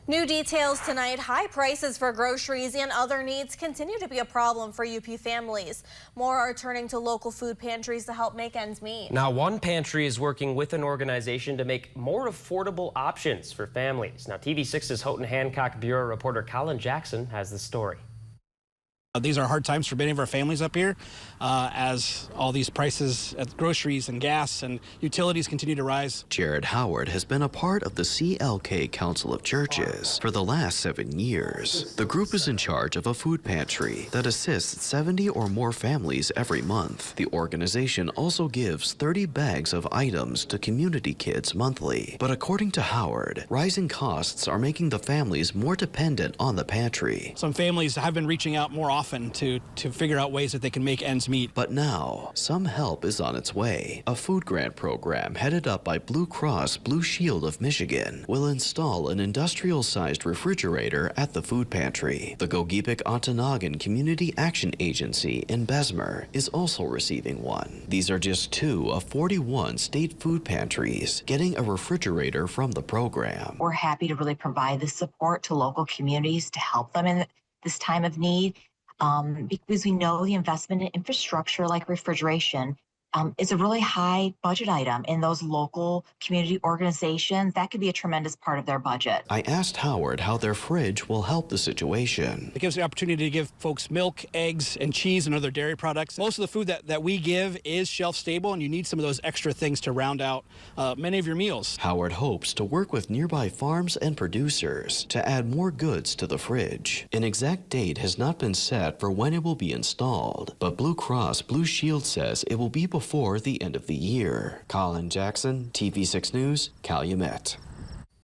New details tonight. High prices for groceries and other needs continue to be a problem for UP families. More are turning to local food pantries to help make ends meet. Now, one pantry is working with an organization to make more affordable options for families. Now, TV6's Houghton Hancock Bureau reporter Colin Jackson has the story. These are hard times for many of our families up here as all these prices at groceries and gas and utilities continue to rise. Jared Howard has been a part of the CLK Council of Churches for the last 7 years. The group is in charge of a food pantry that assists 70 or more families every month. The organization also gives 30 bags of items to community kids monthly. But according to Howard, rising costs are making the families more dependent on the pantry. Some families have been reaching out more often to figure out ways that they can make ends meet. But now, some help is on its way. A food grant program headed up by Blue Cross Blue Shield of Michigan will install an industrial-sized refrigerator at the food pantry. The Gogebic Ontonagon Community Action Agency in Bessemer is also receiving one. These are just 2 of 41 state food pantries getting a refrigerator from the program. We're happy to really provide the support to local communities to help them in this time of need. Because we know the investment in infrastructure like refrigeration is a really high budget item in those local community organizations. That could be a tremendous part of their budget. I asked Howard how their fridge will help the situation. It gives the opportunity to give folks milk, eggs, and cheese and other dairy products. Most of the food that we give is shelf stable, and you need some of those extra things to round out many of your meals. Howard hopes to work with nearby farms and producers to add more goods to the fridge. An exact date has not been set for when it will be installed, but Blue Cross Blue Shield says it will be before the end of the year. Colin Jackson, TV6 News, Calumet.